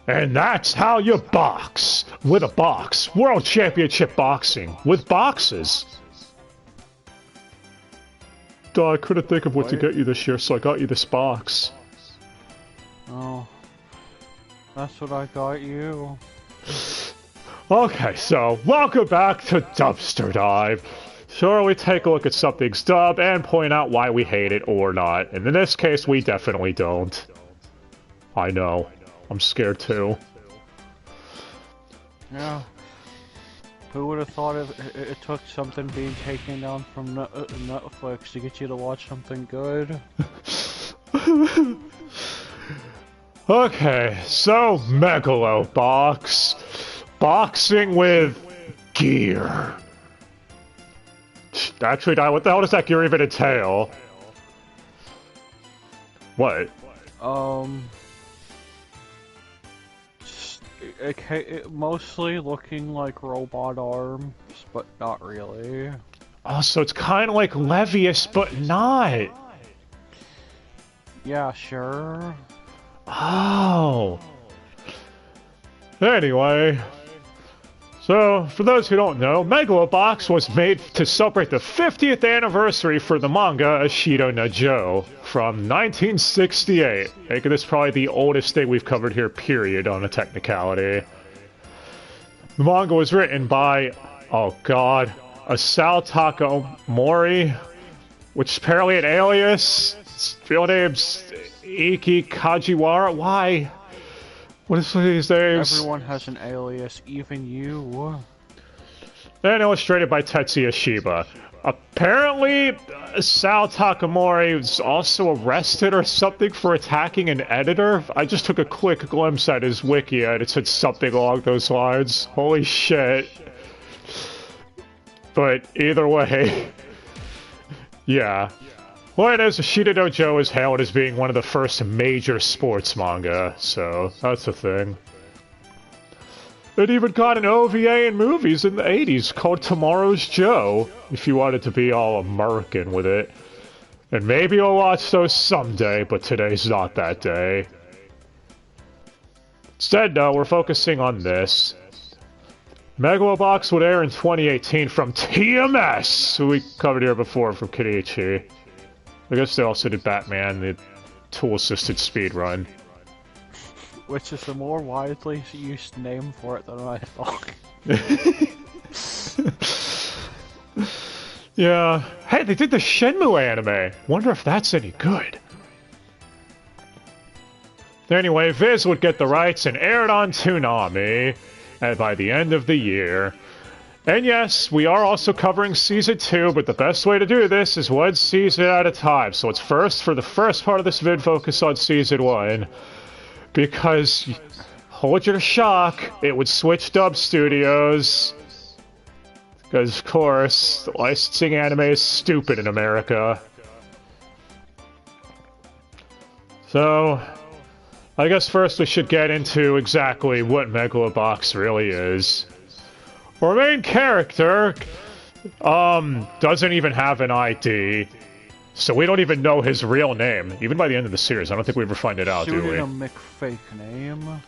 And that's how you box. With a box. World Championship Boxing. With boxes. Duh, I couldn't think of what to get you this year, so I got you this box. Oh. That's what I got you. Okay, so, welcome back to Dubster Dive. Sure, we take a look at something's dub and point out why we hate it or not. And in this case, we definitely don't. I know. I'm scared too. Yeah. Who would have thought it took something being taken down from Netflix to get you to watch something good? Okay, so Megalo Box. Boxing with gear. Actually, what the hell does that gear even entail? What? Mostly looking like robot arms, but not really. Oh, so it's kind of like Levius, but not. Yeah, sure. Oh. Anyway. So, for those who don't know, Megalobox was made to celebrate the 50th anniversary for the manga Ashido no Joe from 1968, making this probably the oldest thing we've covered here, period, on a technicality. The manga was written by, oh god, Asao Takamori, which is apparently an alias. Real name's Iki Kajiwara. Why? What is these names? Everyone has an alias, even you. And illustrated by Tetsuya Shiba. Apparently, Sal Takamori was also arrested or something for attacking an editor. I just took a quick glimpse at his wiki and it said something along those lines. Holy shit. But either way, yeah. Well, it is, Ashido no Joe is hailed as being one of the first major sports manga, so that's a thing. It even got an OVA in movies in the 80s called Tomorrow's Joe, if you wanted to be all American with it. And maybe you'll watch those someday, but today's not that day. Instead, though, we're focusing on this. Megalobox would air in 2018 from TMS, who we covered here before from Kenichi. I guess they also did Batman, the tool-assisted speedrun. Which is a more widely used name for it than I thought. Yeah. Hey, they did the Shenmue anime. Wonder if that's any good. Anyway, Viz would get the rights and air it on Toonami by the end of the year. And yes, we are also covering Season 2, but the best way to do this is one season at a time. So it's first, for the first part of this vid, focus on Season 1. Because, hold your shock, it would switch dub studios. Because, of course, licensing anime is stupid in America. So, I guess first we should get into exactly what Megalobox really is. Our main character, doesn't even have an ID, so we don't even know his real name. Even by the end of the series, I don't think we ever find it out, do we? Pseudonym fake name.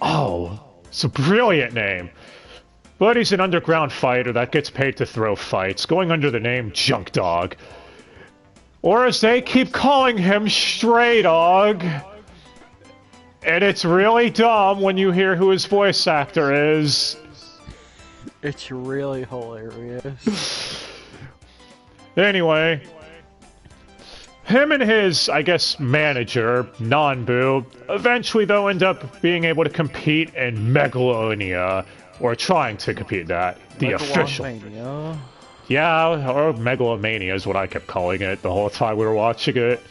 Oh, it's a brilliant name. But he's an underground fighter that gets paid to throw fights, going under the name Junk Dog. Or as they keep calling him, Stray Dog. And it's really dumb when you hear who his voice actor is. It's really hilarious. Anyway, him and his, I guess, manager, Nanbu, eventually, though, end up being able to compete in Megalonia, or trying to compete in that. The official. Yeah, or Megalomania is what I kept calling it the whole time we were watching it.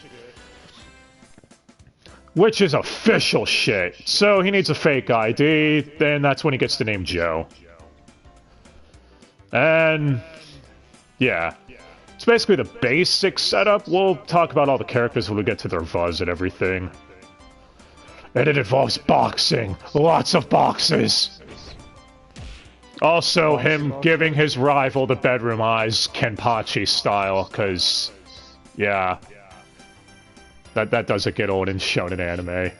Which is official shit. So he needs a fake ID, then that's when he gets the name Joe. And yeah, it's basically the basic setup. We'll talk about all the characters when we get to their VUZ and everything. And it involves boxing. Lots of boxes. Also, him giving his rival the bedroom eyes, Kenpachi style, because, yeah, that doesn't get old in shonen anime.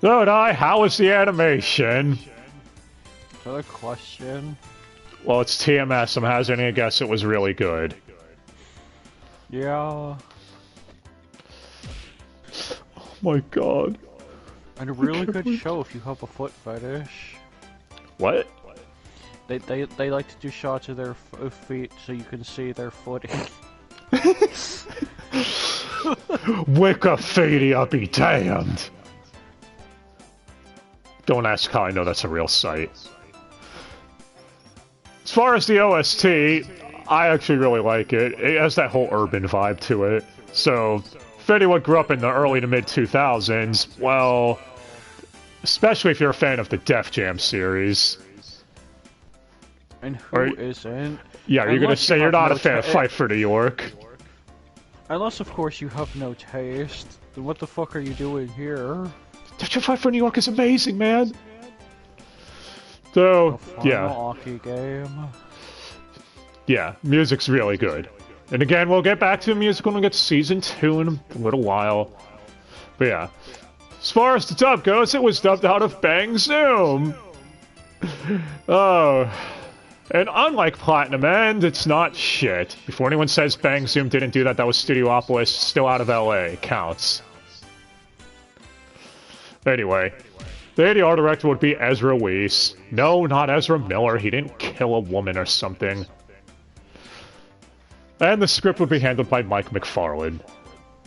So, how was the animation? Is that a question? Well, it's TMS. I'm hazarding a guess it was really good. Yeah. Oh my god. And a really good show if you have a foot fetish. What? They like to do shots of their feet so you can see their footing. Wikipedia be damned. Don't ask how I know that's a real site. As far as the OST, I actually really like it. It has that whole urban vibe to it. So, if anyone grew up in the early to mid 2000s, well, especially if you're a fan of the Def Jam series. And who isn't? Yeah, you're gonna say you're not a fan of Fight for New York. Unless, of course, you have no taste. Then what the fuck are you doing here? Def Jam Fight for New York is amazing, man. So, yeah. Hockey game. Yeah, music's really good. And again, we'll get back to the music when we get to Season 2 in a little while. But yeah. As far as the dub goes, it was dubbed out of Bang Zoom! Oh. And unlike Platinum End, it's not shit. Before anyone says Bang Zoom didn't do that, that was Studiopolis, still out of LA. Counts. Anyway. The ADR director would be Ezra Weiss. No, not Ezra Miller. He didn't kill a woman or something. And the script would be handled by Mike McFarlane,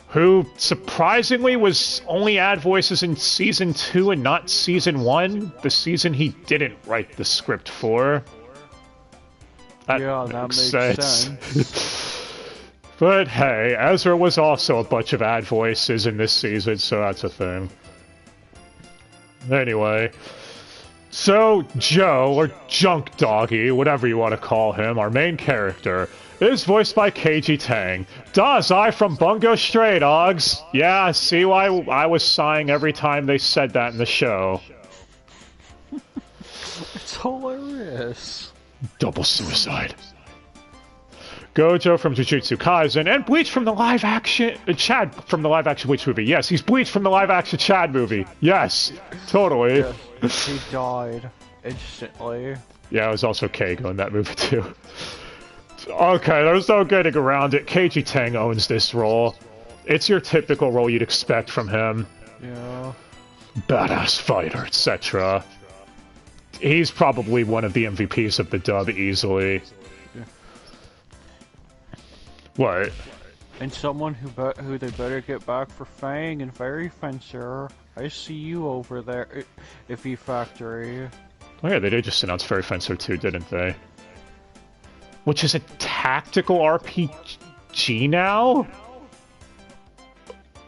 who, surprisingly, was only ad voices in Season 2 and not Season 1, the season he didn't write the script for. That makes sense. But hey, Ezra was also a bunch of ad voices in this season, so that's a thing. Anyway, so Joe, or Junk Doggy, whatever you want to call him, our main character, is voiced by Keiji Tang. Dazai from Bungo Stray Dogs. Yeah, see why I was sighing every time they said that in the show. It's hilarious. Double suicide. Gojo from Jujutsu Kaisen, and Bleach from the live-action... Chad from the live-action Bleach movie. Yes, he's Bleach from the live-action Chad movie. Yes, totally. Yes, he died instantly. Yeah, it was also Keigo in that movie, too. Okay, there's no getting around it. Keiji Tang owns this role. It's your typical role you'd expect from him. Yeah. Badass fighter, etc. He's probably one of the MVPs of the dub, easily. Yeah. What? And someone who they better get back for Fang and Fairy Fencer. I see you over there, Iffy Factory. Oh yeah, they did just announce Fairy Fencer 2, didn't they? Which is a tactical RPG now?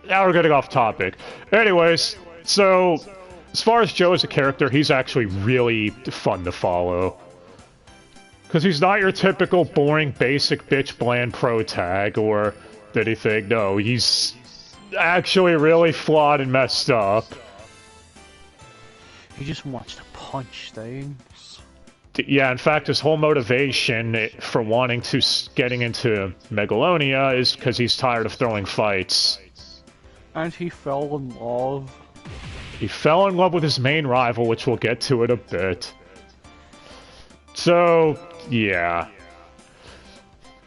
Now we're getting off topic. Anyways, so as far as Joe as a character, he's actually really fun to follow. Because he's not your typical boring, basic, bitch, bland pro tag or anything. No, he's actually really flawed and messed up. He just wants to punch things. Yeah, in fact, his whole motivation for wanting to getting into Megalonia is because he's tired of throwing fights. And he fell in love. He fell in love with his main rival, which we'll get to in a bit. So, yeah.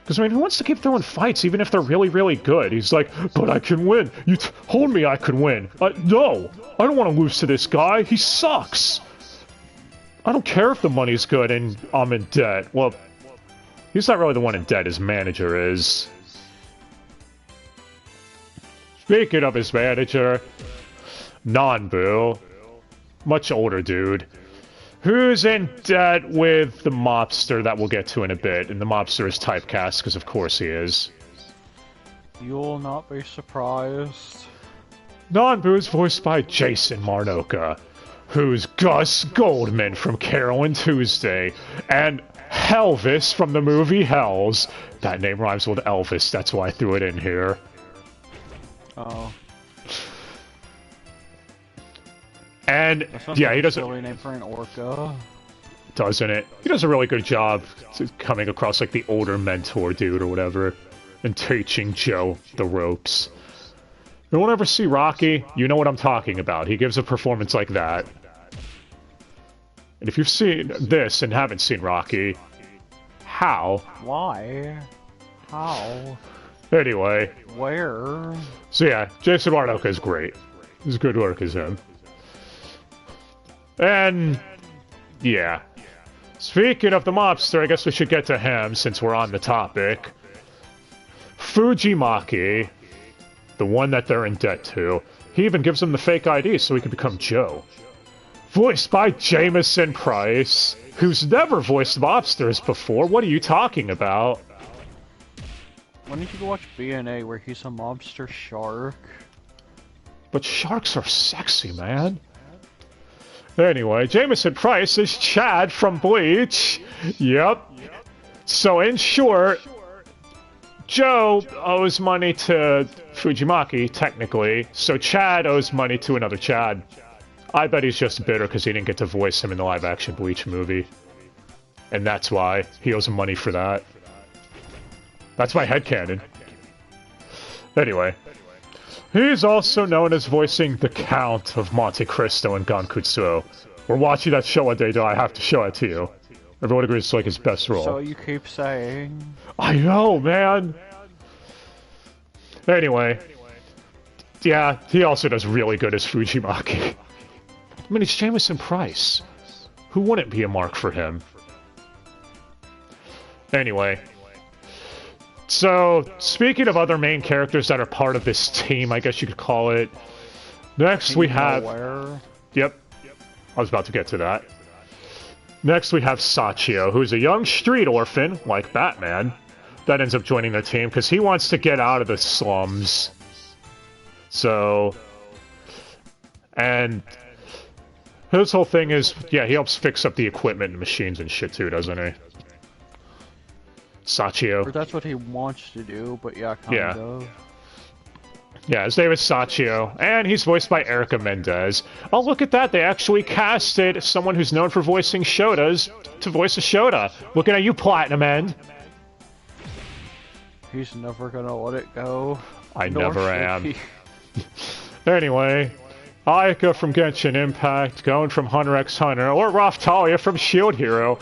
Because, I mean, who wants to keep throwing fights, even if they're really, really good? He's like, but I can win. You told me I could win. No, I don't want to lose to this guy. He sucks. I don't care if the money's good and I'm in debt. Well, he's not really the one in debt, his manager is. Speaking of his manager, Nanbu, much older dude, who's in debt with the mobster that we'll get to in a bit, and the mobster is typecast, because of course he is. You'll not be surprised. Nanbu is voiced by Jason Marnoka, who's Gus Goldman from Carol and Tuesday, and Helvis from the movie Hells. That name rhymes with Elvis, that's why I threw it in here. Oh. And, yeah, he does a silly name for an orca. Doesn't it? He does a really good job coming across like the older mentor dude or whatever, and teaching Joe the ropes. you won't ever see Rocky, you know what I'm talking about. He gives a performance like that. And if you've seen this and haven't seen Rocky, how? Why? How? Anyway. Where? So yeah, Jason Wardowka is great. He's good work as him. And yeah. Speaking of the mobster, I guess we should get to him since we're on the topic. Fujimaki, the one that they're in debt to, he even gives him the fake ID so he can become Joe. Voiced by Jameson Price, who's never voiced mobsters before. What are you talking about? Why don't you go watch BNA where he's a mobster shark? But sharks are sexy, man. Anyway, Jameson Price is Chad from Bleach. Yep. So in short, Joe owes money to Fujimaki, technically, so Chad owes money to another Chad. I bet he's just bitter because he didn't get to voice him in the live-action Bleach movie. And that's why he owes him money for that. That's my headcanon. Anyway. He's also known as voicing the Count of Monte Cristo in Gankutsuo. We're watching that show one day, though I have to show it to you. Everyone agrees it's like his best role. So you keep saying... I know, man! Anyway. Yeah, he also does really good as Fujimaki. I mean, it's Jameson Price. Who wouldn't be a mark for him? Anyway. So, speaking of other main characters that are part of this team, I guess you could call it. Next we have... Yep. I was about to get to that. Next we have Sachio, who's a young street orphan, like Batman, that ends up joining the team because he wants to get out of the slums. So... And... his whole thing is, yeah, he helps fix up the equipment and machines and shit too, doesn't he? Sachio. Or that's what he wants to do, but yeah, kind of. Yeah, his name is Sachio, and he's voiced by Erica Mendez. Oh, look at that, they actually casted someone who's known for voicing Shotas to voice a Shota. Looking at you, Platinum End. He's never gonna let it go. I never am. Anyway, Ayaka from Genshin Impact, going from Hunter x Hunter, or Raphtalia from Shield Hero.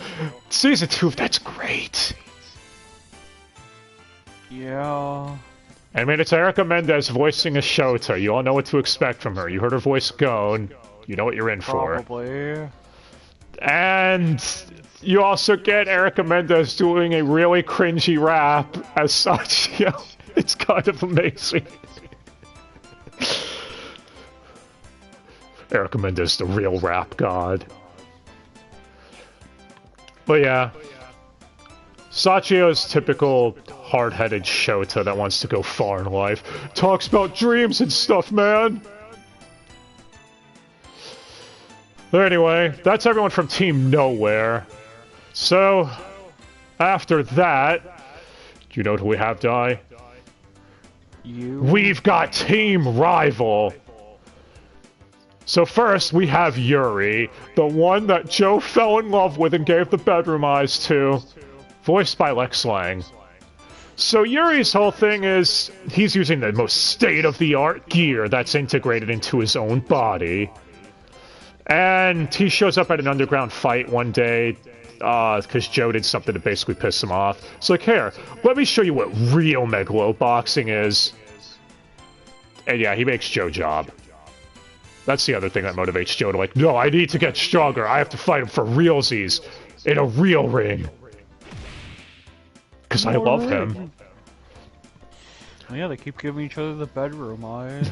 Season 2, that's great. Yeah. I mean, it's Erica Mendez voicing a Shota. You all know what to expect from her. You heard her voice go, and you know what you're in for. Probably. And you also get Erica Mendez doing a really cringy rap as Sachio. It's kind of amazing. Erica Mendez, the real rap god. But yeah. Sachio's typical hard-headed Shota that wants to go far in life. Talks about dreams and stuff, man! Anyway, that's everyone from Team Nowhere. So, after that... Do you know who we have, Dai? You? We've got Team Rival! So first, we have Yuri, the one that Joe fell in love with and gave the bedroom eyes to. Voiced by Lex Lang. So Yuri's whole thing is, he's using the most state-of-the-art gear that's integrated into his own body. And he shows up at an underground fight one day, because Joe did something to basically piss him off. It's like, here, let me show you what real Megalo boxing is. And yeah, he makes Joe job. That's the other thing that motivates Joe to like, no, I need to get stronger. I have to fight him for realsies in a real ring. Because I love him. Yeah, they keep giving each other the bedroom eyes.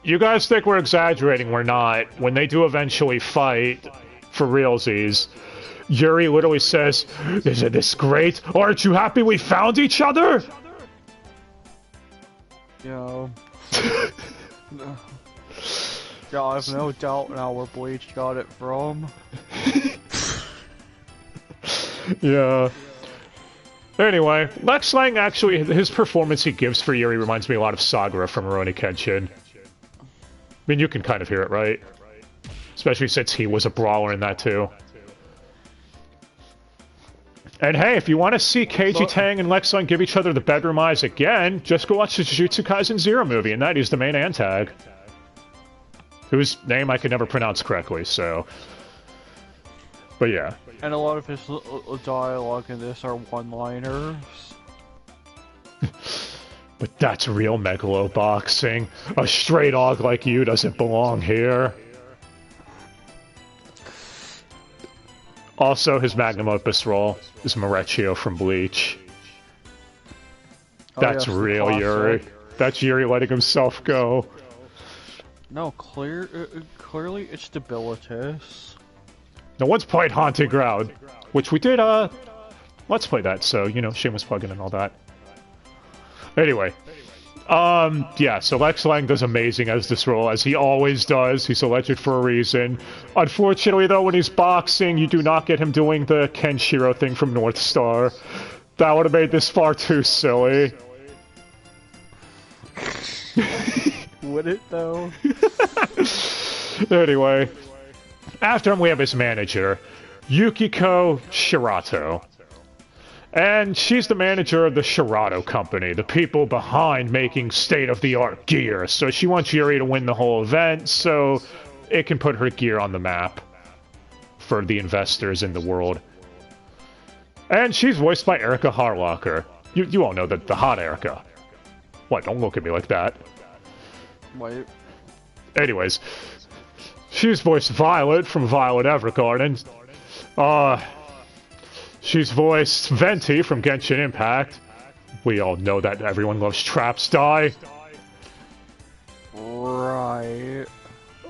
You guys think we're exaggerating, we're not. When they do eventually fight for realsies, Yuri literally says, isn't this great? Aren't you happy we found each other? Yeah. Yeah, I have no doubt now where Bleach got it from. Yeah. Anyway, Lex Lang actually, his performance he gives for Yuri reminds me a lot of Sagura from Rurouni Kenshin. I mean, you can kind of hear it, right? Especially since he was a brawler in that too. And hey, if you want to see Keiji Tang and Lexon give each other the bedroom eyes again, just go watch the Jujutsu Kaisen Zero movie, and that is the main antag. Whose name I could never pronounce correctly, so... But yeah. And a lot of his dialogue in this are one-liners. But that's real Megaloboxing. A stray dog like you doesn't belong here. Also, his magnum opus role is Sachio from Bleach. That's real Yuri. That's Yuri letting himself go. No, clearly it's Stupendous. Now, once played Haunted Ground, which we did, let's play that, so, you know, shameless plug-in and all that. Anyway, yeah, so Lex Lang does amazing as this role, as he always does. He's a legend for a reason. Unfortunately, though, when he's boxing, you do not get him doing the Kenshiro thing from North Star. That would have made this far too silly. Would it, though? Anyway, after him, we have his manager, Yukiko Shirato. And she's the manager of the Shirato Company, the people behind making state-of-the-art gear. So she wants Yuri to win the whole event so it can put her gear on the map for the investors in the world. And she's voiced by Erica Harlocker. You all know the hot Erica. What, don't look at me like that. Wait. Anyways, she's voiced Violet from Violet Evergarden. She's voiced Venti from Genshin Impact. We all know that everyone loves Traps Die. Right.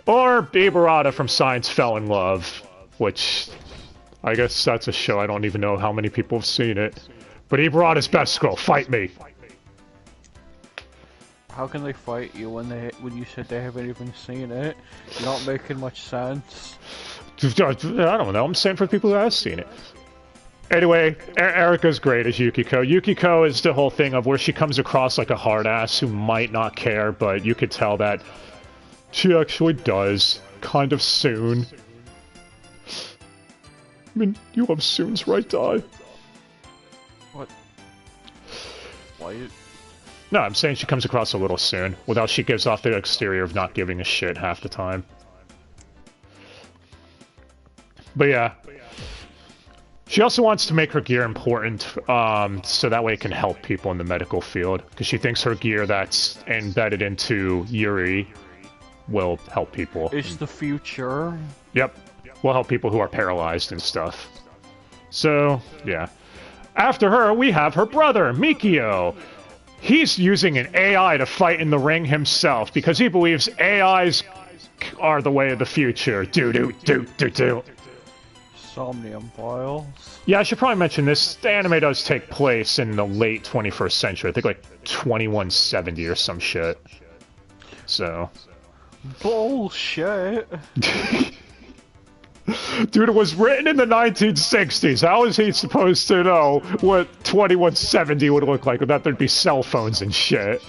Or Ibarata from Science Fell in Love, which I guess that's a show. I don't even know how many people have seen it. But Ibarata's best girl, fight me. How can they fight you when you said they haven't even seen it? You're not making much sense. I don't know. I'm saying for people who have seen it. Anyway, Erica's great as Yukiko. Yukiko is the whole thing of where she comes across like a hard ass who might not care, but you could tell that she actually does, kind of soon. I mean, you love soons, right, Dai? What? Why? No, I'm saying she comes across a little soon, without she gives off the exterior of not giving a shit half the time. But yeah. She also wants to make her gear important, so that way it can help people in the medical field. Because she thinks her gear that's embedded into Yuri will help people. It's the future. Yep. Will help people who are paralyzed and stuff. So, yeah. After her, we have her brother, Mikio. He's using an AI to fight in the ring himself, because he believes AIs are the way of the future. Do-do-do-do-do. Somnium Files. Yeah, I should probably mention this. The anime does take place in the late 21st century. I think like 2170 or some shit. So. Bullshit. Dude, it was written in the 1960s. How is he supposed to know what 2170 would look like without there'd be cell phones and shit?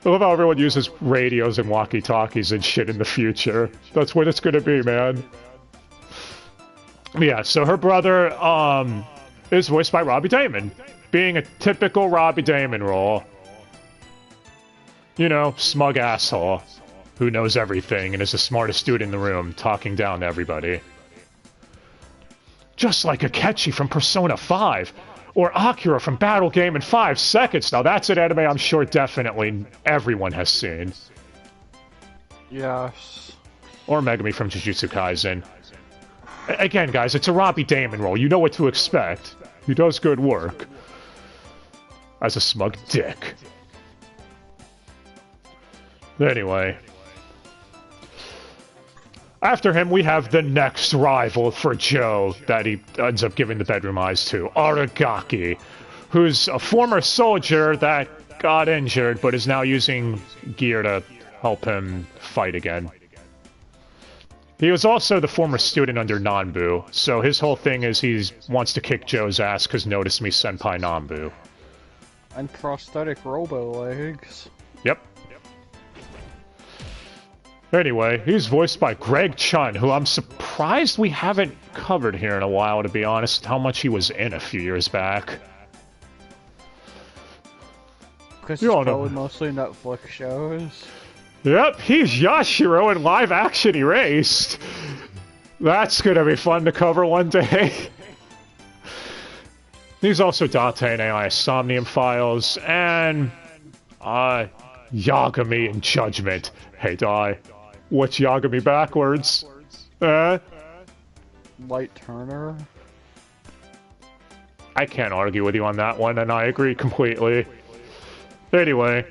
I love how everyone uses radios and walkie-talkies and shit in the future. That's what it's gonna be, man. Yeah, so her brother, is voiced by Robbie Daymond. Being a typical Robbie Daymond role. You know, smug asshole. Who knows everything and is the smartest dude in the room, talking down to everybody. Just like Akechi from Persona 5. Or Akira from Battle Game in 5 seconds. Now that's an anime I'm sure definitely everyone has seen. Yes. Or Megami from Jujutsu Kaisen. Again, guys, it's a Robbie Daymond role. You know what to expect. He does good work. As a smug dick. Anyway. After him, we have the next rival for Joe that he ends up giving the bedroom eyes to, Aragaki, who's a former soldier that got injured but is now using gear to help him fight again. He was also the former student under Nanbu, so his whole thing is he wants to kick Joe's ass because notice me senpai Nanbu. And prosthetic robo legs. Yep. Anyway, he's voiced by Greg Chun, who I'm surprised we haven't covered here in a while, to be honest, how much he was in a few years back. Because it's probably mostly Netflix shows. Yep, he's Yashiro in live action Erased. That's gonna be fun to cover one day. He's also Dante in AI Somnium Files, and Yagami in Judgment. Hey, Dai, what's Yagami backwards? Light Turner? I can't argue with you on that one, and I agree completely. Anyway.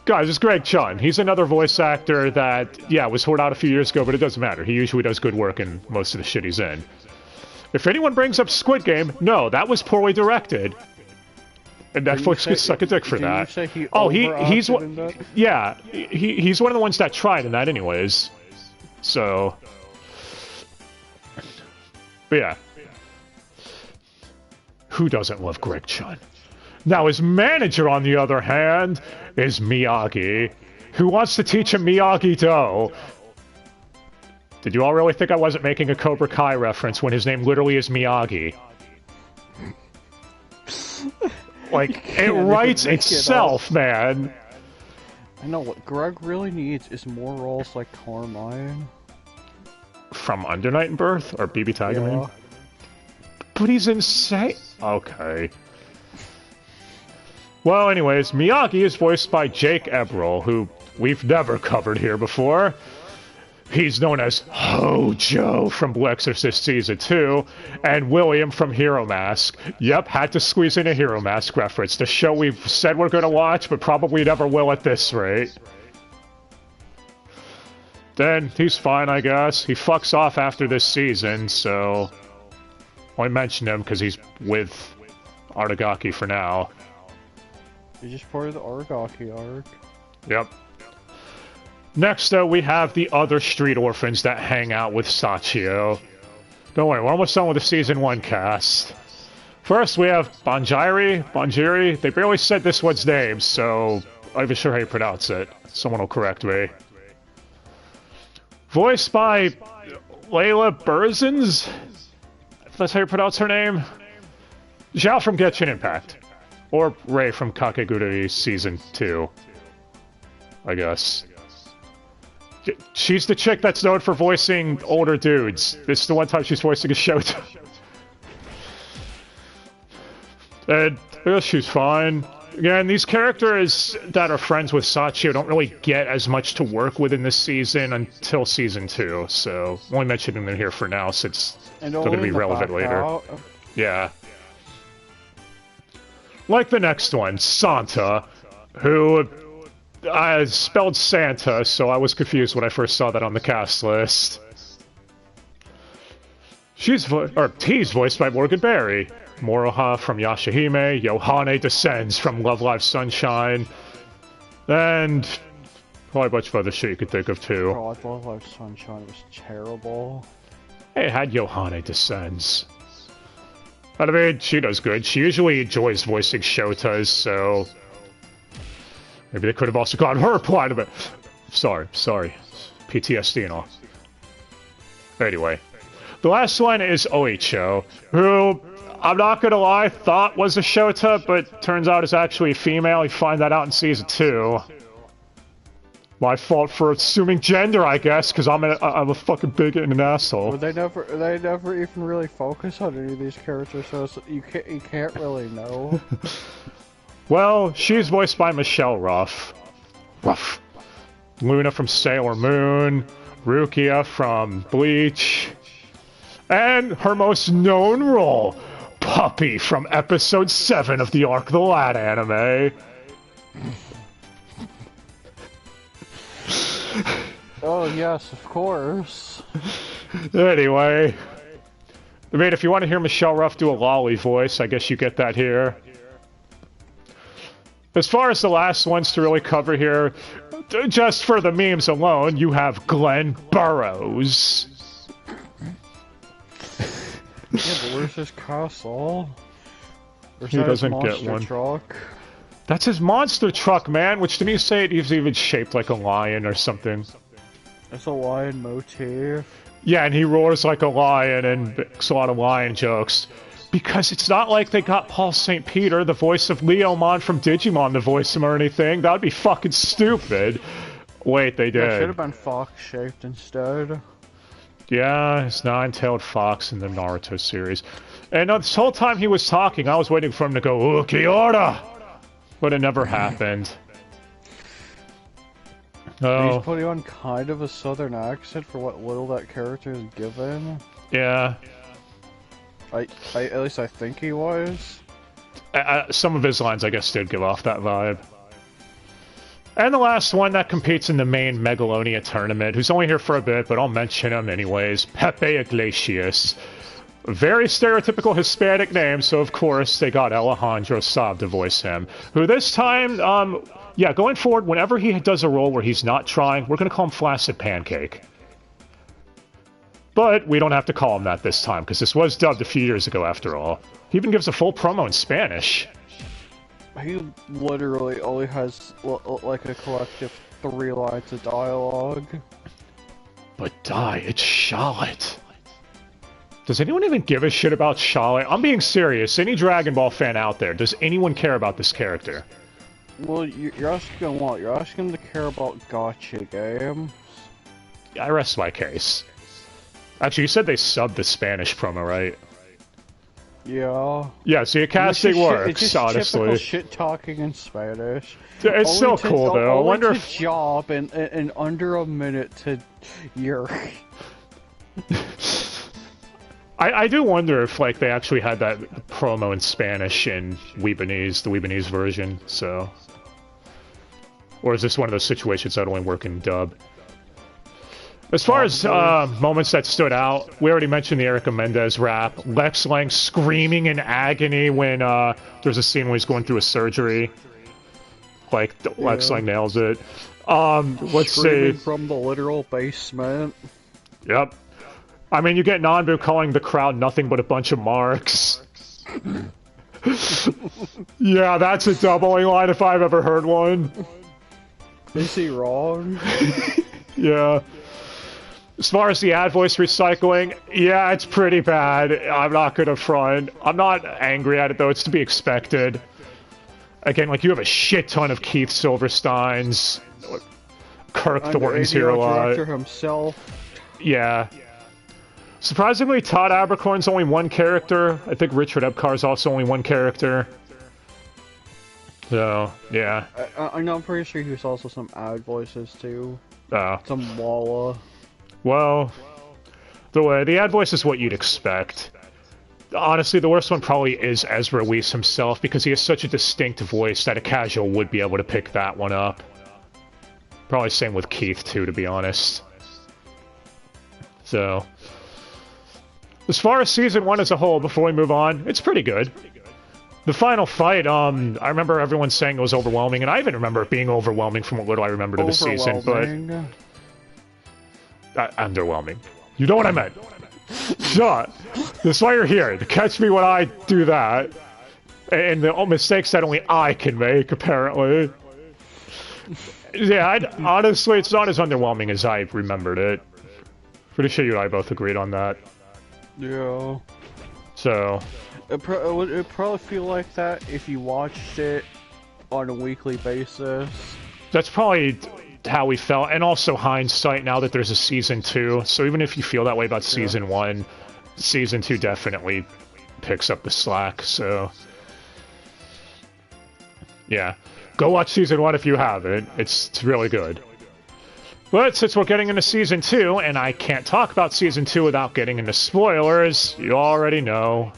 Guys, it's Greg Chun. He's another voice actor that, yeah, was heard out a few years ago, but it doesn't matter. He usually does good work in most of the shit he's in. If anyone brings up Squid Game, no, that was poorly directed. And Netflix could suck a dick for that. He's one. Yeah, he's one of the ones that tried in that, anyways. So, but yeah, who doesn't love Greg Chun? Now his manager, on the other hand, is Miyagi, who wants to teach him Miyagi-Do. Did you all really think I wasn't making a Cobra Kai reference when his name literally is Miyagi? Like, it writes itself, man. I know, what Greg really needs is more roles like Carmine. From Under Night and Birth? Or BB Tigerman? Yeah. But he's insane. Okay. Well, anyways, Miyagi is voiced by Jake Eberl, who we've never covered here before. He's known as Hojo from Blue Exorcist Season 2, and William from Hero Mask. Yep, had to squeeze in a Hero Mask reference. The show we've said we're going to watch, but probably never will at this rate. Then, he's fine, I guess. He fucks off after this season, so... I mentioned him because he's with Aragaki for now. He's just part of the Aragaki arc. Yep. Next, though, we have the other street orphans that hang out with Sachio. Don't worry, we're almost done with the Season 1 cast. First, we have Banjiri. They barely said this one's name, so I'm not even sure how you pronounce it. Someone will correct me. Voiced by Layla Burzins? If that's how you pronounce her name? Zhao from Genshin Impact. Or Rei from Kakegurui Season 2. I guess. She's the chick that's known for voicing older dudes. This is the one time she's voicing a Shota. And I guess she's fine. Again, these characters that are friends with Sachio don't really get as much to work with in this season until Season 2, so I'm only mentioning them here for now since they're going to be relevant later. Yeah. Like the next one, Santa, who... I spelled Santa, so I was confused when I first saw that on the cast list. He's voiced by Morgan Berry. Moroha from Yashahime, Yohane Descends from Love Live Sunshine, and probably a bunch of other shit you could think of too. God, Love Live Sunshine was terrible. Hey, it had Yohane Descends. But I mean, she does good. She usually enjoys voicing Shotas, so... maybe they could have also gotten her applied to it. Sorry. PTSD and all. Anyway. The last one is Oicho, who, I'm not gonna lie, thought was a Shota, but turns out is actually a female. You find that out in Season 2. My fault for assuming gender, I guess, because I'm a fucking bigot and an asshole. Well, they never even really focus on any of these characters, so you can't really know. Well, she's voiced by Michelle Ruff. Luna from Sailor Moon, Rukia from Bleach, and her most known role, Puppy from Episode 7 of the Arc the Lad anime. Oh, yes, of course. Anyway. I mean, if you want to hear Michelle Ruff do a lolly voice, I guess you get that here. As far as the last ones to really cover here, just for the memes alone, you have Glenn Burrows. Yeah, but where's his castle? Where's he doesn't get one. Truck? That's his monster truck, man, which didn't you say it was even shaped like a lion or something? It's a lion motif. Yeah, and he roars like a lion and makes a lot of lion jokes. Because it's not like they got Paul St. Peter, the voice of Leomon from Digimon, to voice him or anything. That would be fucking stupid. Wait, they did. It should have been fox-shaped instead. Yeah, it's nine-tailed fox in the Naruto series. And this whole time he was talking, I was waiting for him to go, Ukiora! But it never happened. Oh. He's putting on kind of a southern accent for what little that character is given. Yeah. At least I think he was. Some of his lines, I guess, did give off that vibe. And the last one that competes in the main Megalonia tournament, who's only here for a bit, but I'll mention him anyways, Pepe Iglesias. Very stereotypical Hispanic name, so of course they got Alejandro Saab to voice him. Who this time, yeah, going forward, whenever he does a role where he's not trying, we're gonna call him Flaccid Pancake. But we don't have to call him that this time, because this was dubbed a few years ago after all. He even gives a full promo in Spanish. He literally only has, like, a collective 3 lines of dialogue. But it's Charlotte. Does anyone even give a shit about Charlotte? I'm being serious. Any Dragon Ball fan out there, does anyone care about this character? Well, you're asking what? You're asking to care about gacha games? I rest my case. Actually, you said they subbed the Spanish promo, right? Yeah. Yeah, so your casting works, it's just honestly. Typical shit talking in Spanish. It's still cool, though. I wonder if... job in under a minute to year. I do wonder if, like, they actually had that promo in Spanish in Weebanese, the Weebanese version, so... Or is this one of those situations that only work in dub? As far as moments that stood out, we already mentioned the Erica Mendez rap. Lex Lang screaming in agony when there's a scene where he's going through a surgery. Like, Lex Lang nails it. Let's see. From the literal basement. Yep. I mean, you get Nanbu calling the crowd nothing but a bunch of marks. Yeah, that's a doubling line if I've ever heard one. Is he wrong? Yeah. As far as the ad voice recycling, yeah, it's pretty bad. I'm not gonna front. I'm not angry at it, though. It's to be expected. Again, like, you have a shit ton of Keith Silversteins. Kirk Thornton's here a lot. Director himself. Yeah. Surprisingly, Todd Abercorn's only one character. I think Richard Epcar's also only one character. So, yeah. I know, I'm pretty sure he was also some ad voices, too. Oh. Some Walla. Well, the ad voice is what you'd expect. Honestly, the worst one probably is Ezra Weiss himself, because he has such a distinct voice that a casual would be able to pick that one up. Probably same with Keith, too, to be honest. So, as far as Season 1 as a whole, before we move on, it's pretty good. The final fight, I remember everyone saying it was overwhelming, and I even remember it being overwhelming from what little I remembered of the season, but... underwhelming. You know what I meant. Shut. That's why you're here, to catch me when I do that. And the mistakes that only I can make, apparently. Yeah, honestly, it's not as underwhelming as I remembered it. Pretty sure you and I both agreed on that. Yeah. So... It would probably feel like that if you watched it on a weekly basis. That's probably how we felt, and also hindsight now that there's a Season 2, so even if you feel that way about Season 1, Season 2 definitely picks up the slack, so... Yeah. Go watch Season 1 if you haven't. It's really good. But since we're getting into Season 2, and I can't talk about Season 2 without getting into spoilers, you already know.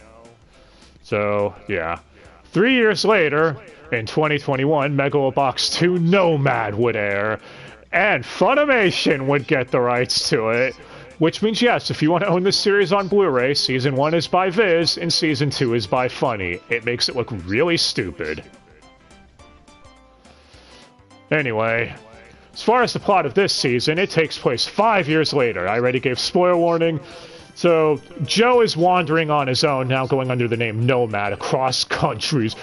So, yeah. 3 years later, in 2021, Megalobox 2 Nomad would air, and Funimation would get the rights to it. Which means, yes, if you want to own this series on Blu-ray, Season 1 is by Viz, and Season 2 is by Funny. It makes it look really stupid. Anyway, as far as the plot of this season, it takes place 5 years later. I already gave spoiler warning. So, Joe is wandering on his own, now going under the name Nomad, across countries.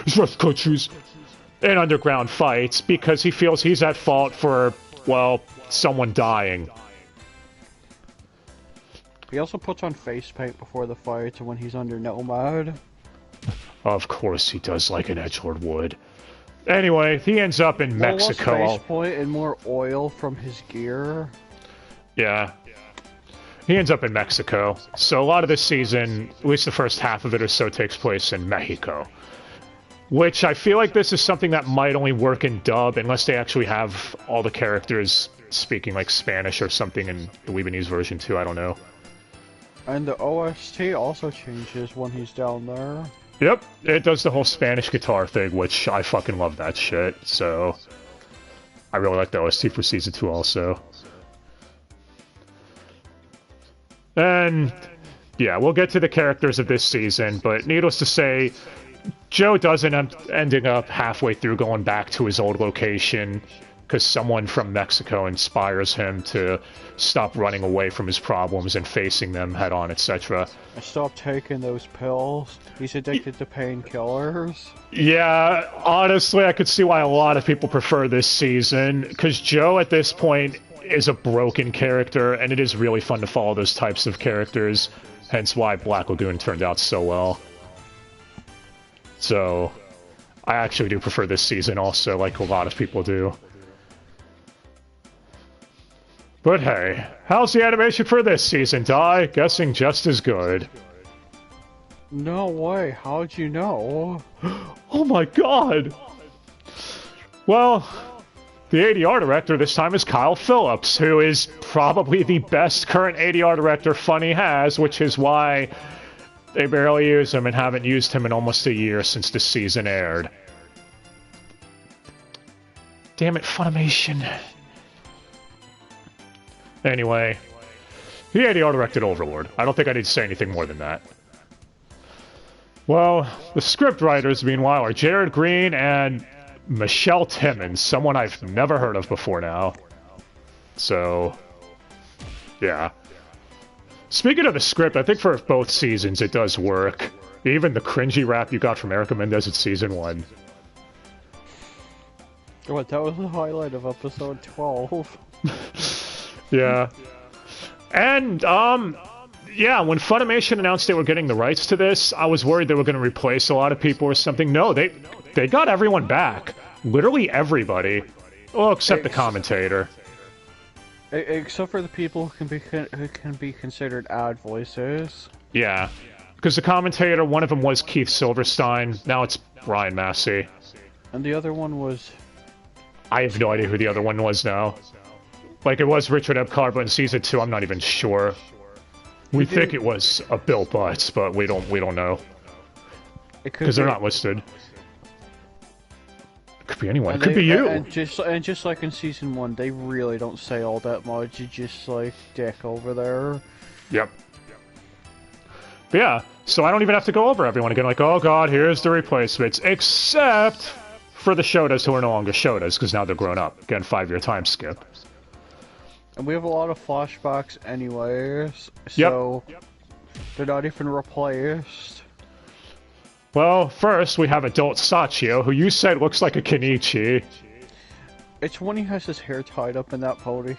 in underground fights because he feels he's at fault for, well, someone dying. He also puts on face paint before the fight when he's under Nomad. Of course he does, like an edgelord would. Anyway, he ends up in Mexico. Less face paint and more oil from his gear. Yeah. He ends up in Mexico. So a lot of this season, at least the first half of it or so, takes place in Mexico. Which I feel like this is something that might only work in dub unless they actually have all the characters speaking like Spanish or something in the Lebanese version too, I don't know. And the OST also changes when he's down there. Yep, it does the whole Spanish guitar thing, which I fucking love that shit, so... I really like the OST for Season 2 also. And... yeah, we'll get to the characters of this season, but needless to say, Joe doesn't ending up halfway through going back to his old location because someone from Mexico inspires him to stop running away from his problems and facing them head on, etc. I stopped taking those pills. He's addicted to painkillers. Yeah, honestly, I could see why a lot of people prefer this season, because Joe at this point is a broken character, and it is really fun to follow those types of characters, hence why Black Lagoon turned out so well. So, I actually do prefer this season also, like a lot of people do. But hey, how's the animation for this season, Dai? Guessing just as good. No way, how'd you know? Oh my god! Well, the ADR director this time is Kyle Phillips, who is probably the best current ADR director Funny has, which is why they barely use him and haven't used him in almost a year since the season aired. Damn it, Funimation. Anyway, he ADR directed Overlord. I don't think I need to say anything more than that. Well, the script writers, meanwhile, are Jared Green and Michelle Timmons, someone I've never heard of before now. So, yeah. Speaking of the script, I think for both seasons it does work. Even the cringy rap you got from Erica Mendez at Season 1. What, that was the highlight of episode 12. Yeah. And, yeah, when Funimation announced they were getting the rights to this, I was worried they were going to replace a lot of people or something. No, they got everyone back. Literally everybody. Well, except the commentator. Except for the people who can be considered ad voices. Yeah. Because the commentator, one of them was Keith Silverstein. Now it's Brian Massey. And the other one was... I have no idea who the other one was now. Like, it was Richard Epcar, but in Season 2, I'm not even sure. We think it was a Bill Butts, but we don't know. Because they're not listed. It could be anyone. It could be you. And just like in Season 1, they really don't say all that much. You just, like, dick over there. Yep. But yeah, so I don't even have to go over everyone again. Like, oh god, here's the replacements. Except for the Shotas who are no longer Shotas, because now they're grown up. Again, 5-year time skip. And we have a lot of flashbacks anyways, so they're not even replaced. Well, first we have adult Sachio, who you said looks like a Kenichi. It's when he has his hair tied up in that pony.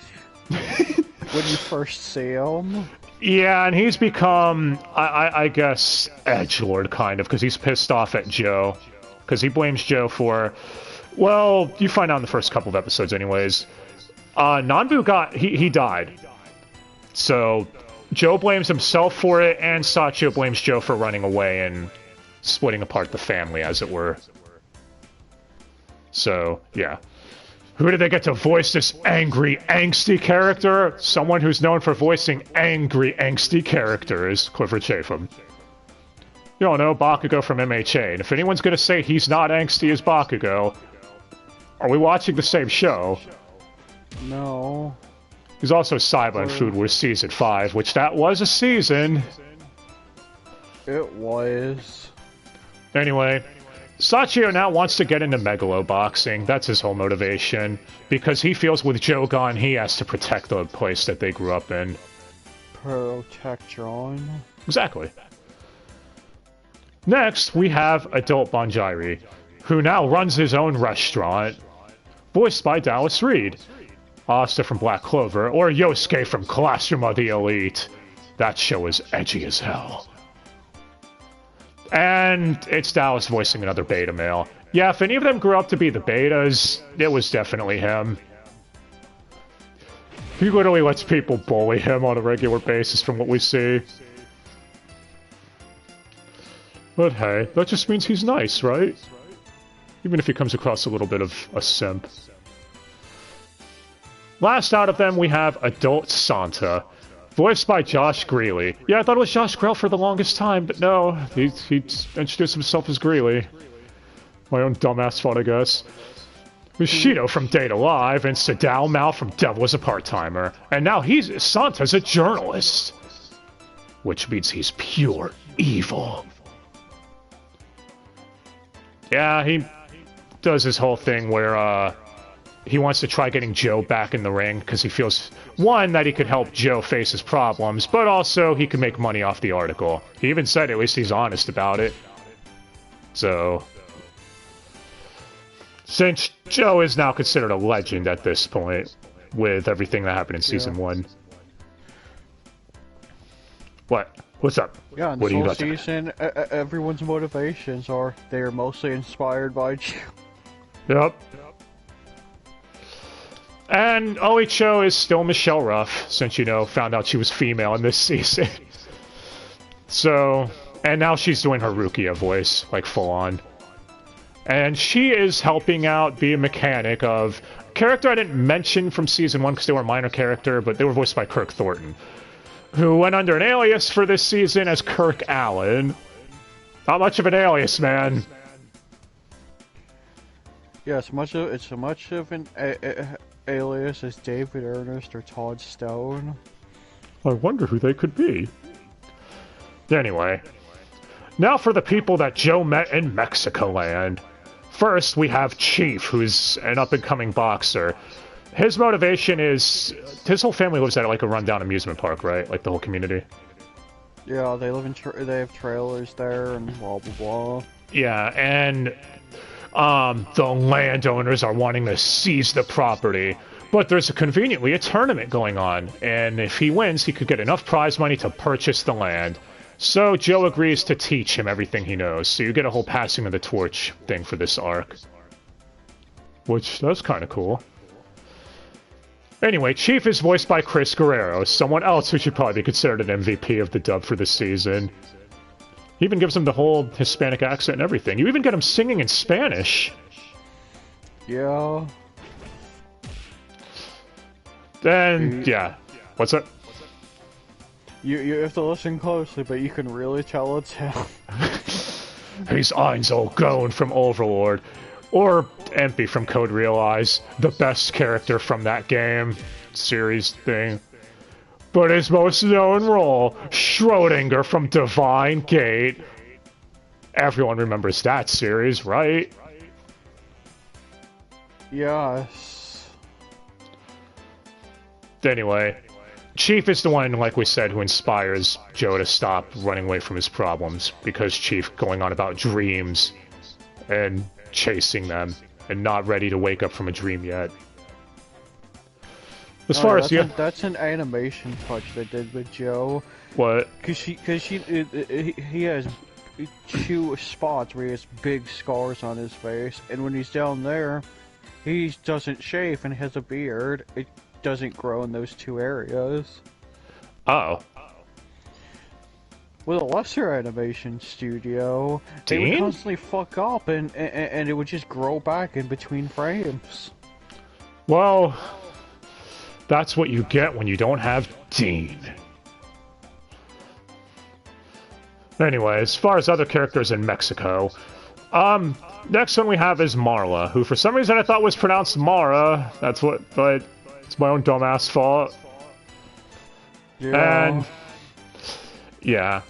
When you first see him. Yeah, and he's become, I guess, edgelord kind of, because he's pissed off at Joe. Because he blames Joe for, well, you find out in the first couple of episodes anyways. Nanbu he died. So, Joe blames himself for it, and Sachio blames Joe for running away and splitting apart the family, as it were. So, yeah. Who did they get to voice this angry, angsty character? Someone who's known for voicing angry, angsty characters, Clifford Chafin. You all know, Bakugo from MHA, and if anyone's gonna say he's not angsty as Bakugo, are we watching the same show? No. He's also Saiba in Food Wars Season 5, which that was a season. It was. Anyway, Sachio now wants to get into Megalo Boxing. That's his whole motivation. Because he feels with Joe gone, he has to protect the place that they grew up in. Protection. Exactly. Next, we have Adult Banjiri. who now runs his own restaurant, voiced by Dallas Reed. Asta from Black Clover, or Yosuke from Classroom of the Elite. That show is edgy as hell. And it's Dallas voicing another beta male. Yeah, if any of them grew up to be the betas, it was definitely him. He literally lets people bully him on a regular basis from what we see. But hey, that just means he's nice, right? Even if he comes across a little bit of a simp. Last out of them, we have Adult Santa, voiced by Josh Greeley. Yeah, I thought it was Josh Grell for the longest time, but no, he introduced himself as Greeley. My own dumbass fault, I guess. Bushido from Date Alive, and Sadao Mao from Devil is a Part-Timer. And now Santa's a journalist. Which means he's pure evil. Yeah, he does his whole thing where, he wants to try getting Joe back in the ring because he feels, one, that he could help Joe face his problems, but also he could make money off the article. He even said at least he's honest about it. So, since Joe is now considered a legend at this point, with everything that happened in Season 1. What? What's up? Yeah, in this whole season, everyone's motivations are, they are mostly inspired by Joe. Yep. And Oicho is still Michelle Ruff, since, you know, found out she was female in this season. So, and now she's doing her Rukia voice, like, full on. And she is helping out be a mechanic of a character I didn't mention from Season 1 because they were a minor character, but they were voiced by Kirk Thornton, who went under an alias for this season as Kirk Allen. Not much of an alias, man. Yeah, it's so much of an alias as David Ernest or Todd Stone. I wonder who they could be. Anyway, now for the people that Joe met in Mexico land. First, we have Chief, who's an up-and-coming boxer. His motivation is, his whole family lives at like a rundown amusement park, right? Like the whole community. Yeah, they live in they have trailers there and blah blah blah. Yeah, and the landowners are wanting to seize the property, but there's conveniently a tournament going on, and if he wins, he could get enough prize money to purchase the land. So Joe agrees to teach him everything he knows, so you get a whole passing of the torch thing for this arc. Which, that's kind of cool. Anyway, Chief is voiced by Chris Guerrero, someone else who should probably be considered an MVP of the dub for this season. He even gives him the whole Hispanic accent and everything. You even get him singing in Spanish. Yeah. Then, yeah. What's up? You have to listen closely, but you can really tell it's him. He's Einzel Gone from Overlord. Or Empy from Code Realize. The best character from that game series thing. But his most known role, Schrodinger from Divine Gate. Everyone remembers that series, right? Yes. Anyway, Chief is the one, like we said, who inspires Joe to stop running away from his problems, because Chief going on about dreams and chasing them and not ready to wake up from a dream yet. As far as that's an animation touch they did with Joe. What? He has two spots where he has big scars on his face, and when he's down there, he doesn't shave and has a beard. It doesn't grow in those two areas. Oh. With a lesser animation studio, they would constantly fuck up and it would just grow back in between frames. Well, that's what you get when you don't have Dean. Anyway, as far as other characters in Mexico, next one we have is Marla, who for some reason I thought was pronounced Mara. That's what, but it's my own dumbass fault. Yeah. And yeah,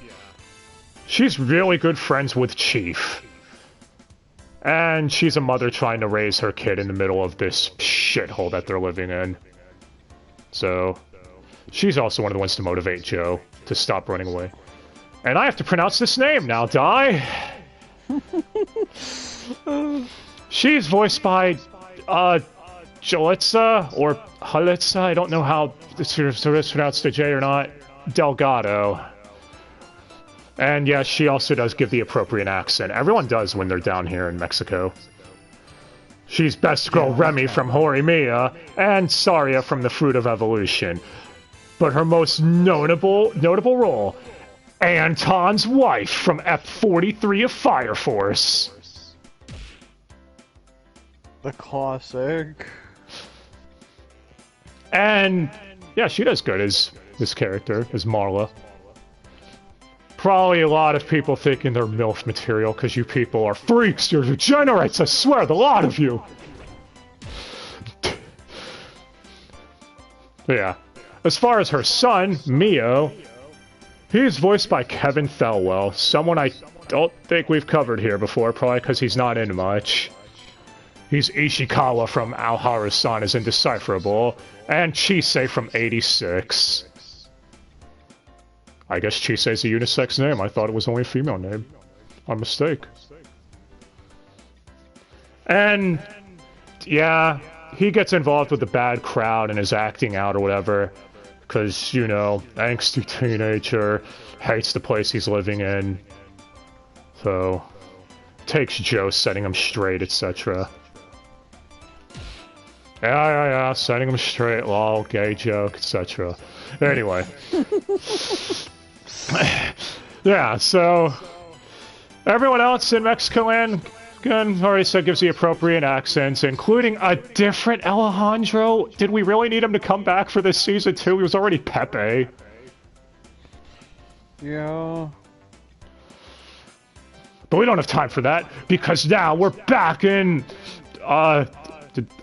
she's really good friends with Chief. And she's a mother trying to raise her kid in the middle of this shithole that they're living in. So, she's also one of the ones to motivate Joe to stop running away. And I have to pronounce this name now, Di! She's voiced by, Jalitza, or Halitza, I don't know how it's pronounced the J or not, Delgado. And yeah, she also does give the appropriate accent. Everyone does when they're down here in Mexico. She's Best Girl Remy from Horimiya, and Saria from The Fruit of Evolution. But her most notable role, Anton's wife from F-43 of Fire Force. The classic. And yeah, she does good as this character, as Marla. Probably a lot of people thinking they're MILF material because you people are freaks, you're degenerates, I swear, the lot of you! But yeah. As far as her son, Mio, he's voiced by Kevin Thelwell, someone I don't think we've covered here before, probably because he's not in much. He's Ishikawa from Alharu-san is Indecipherable, and Chisei from 86. I guess Chisei's a unisex name. I thought it was only a female name. My mistake. And yeah, he gets involved with the bad crowd and is acting out or whatever. Because, you know, angsty teenager, hates the place he's living in. So, takes Joe setting him straight, etc. Yeah, setting him straight, lol, gay joke, etc. Anyway. Yeah, so everyone else in Mexico land, again, already said gives the appropriate accents, including a different Alejandro. Did we really need him to come back for this season too? He was already Pepe. Yeah. But we don't have time for that, because now we're back in, I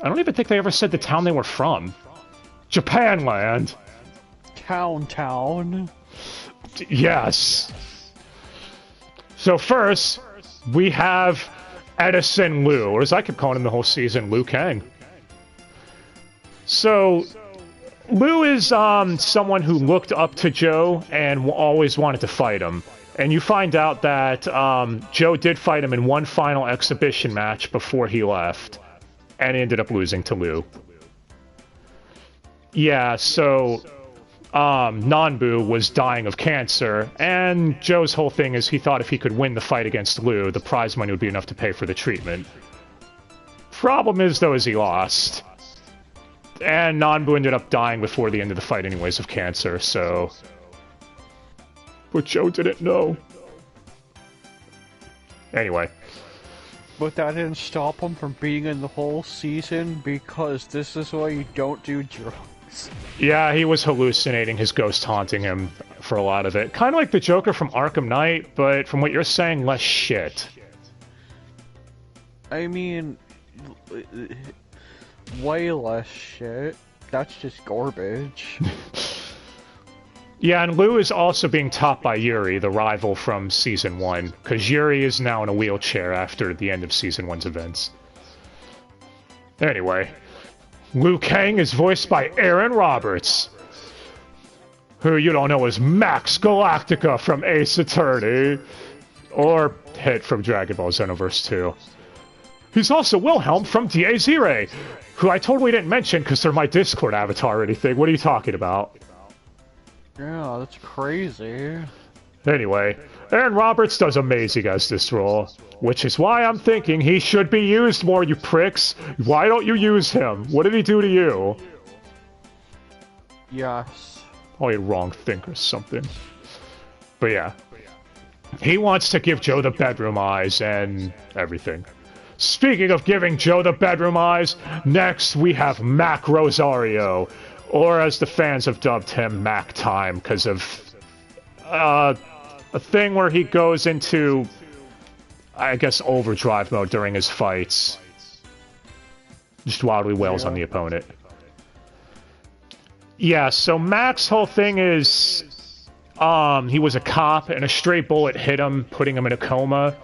don't even think they ever said the town they were from. Japanland. Town. Yes. So first, we have Edison Liu, or as I kept calling him the whole season, Liu Kang. So, Liu is someone who looked up to Joe and always wanted to fight him. And you find out that Joe did fight him in one final exhibition match before he left. And he ended up losing to Liu. Yeah, so Nanbu was dying of cancer, and Joe's whole thing is he thought if he could win the fight against Liu, the prize money would be enough to pay for the treatment. Problem is, though, is he lost. And Nanbu ended up dying before the end of the fight anyways of cancer, so... But Joe didn't know. Anyway. But that didn't stop him from being in the whole season, because this is why you don't do drugs. Yeah, he was hallucinating, his ghost haunting him for a lot of it. Kind of like the Joker from Arkham Knight, but from what you're saying, less shit. I mean, way less shit. That's just garbage. Yeah, and Liu is also being taught by Yuri, the rival from Season 1, because Yuri is now in a wheelchair after the end of Season 1's events. Anyway, Liu Kang is voiced by Aaron Roberts, who you don't know as Max Galactica from Ace Attorney, or Hit from Dragon Ball Xenoverse 2. He's also Wilhelm from DA-Zero, who I totally didn't mention because they're my Discord avatar or anything. What are you talking about? Yeah, that's crazy. Anyway, Aaron Roberts does amazing as this role, which is why I'm thinking he should be used more, you pricks. Why don't you use him? What did he do to you? Yes. Oh, you wrong think or something. But yeah. He wants to give Joe the bedroom eyes and everything. Speaking of giving Joe the bedroom eyes, next we have Mac Rosario, or as the fans have dubbed him, Mac Time, because of a thing where he goes into, I guess, overdrive mode during his fights. Just wildly wails on the opponent. Yeah, so Mac's whole thing is, he was a cop and a stray bullet hit him, putting him in a coma.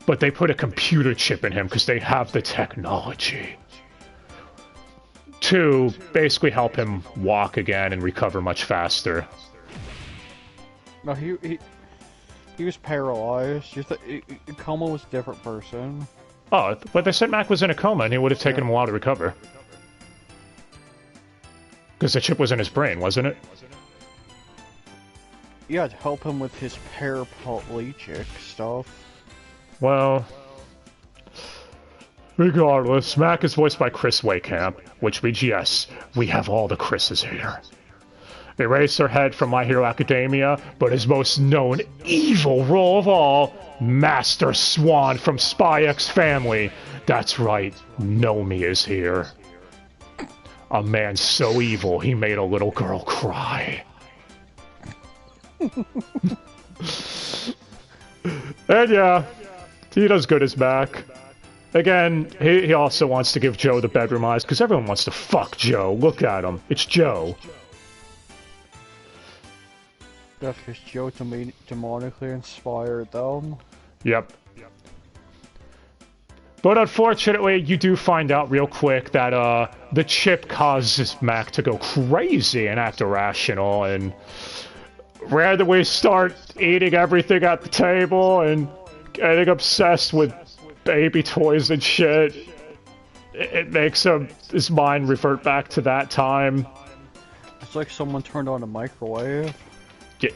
But they put a computer chip in him because they have the technology to basically help him walk again and recover much faster. No, he was paralyzed. Coma was a different person. Oh, but they said Mac was in a coma and it would have taken him a while to recover. Because the chip was in his brain, wasn't it? Yeah, to help him with his paraplegic stuff. Well, regardless, Mac is voiced by Chris Wakamp, which means yes, we have all the Chris's here. Eraserhead from My Hero Academia, but his most known evil role of all, Master Swan from Spy X Family. That's right, Nomi is here. A man so evil he made a little girl cry. And yeah, he does good as Mac. Again, he also wants to give Joe the bedroom eyes, because everyone wants to fuck Joe. Look at him. It's Joe. That's because Joe demonically inspired them. Yep. But unfortunately, you do find out real quick that the chip causes Mac to go crazy and act irrational, and randomly start eating everything at the table and getting obsessed with baby toys and shit. It makes his mind revert back to that time. It's like someone turned on a microwave.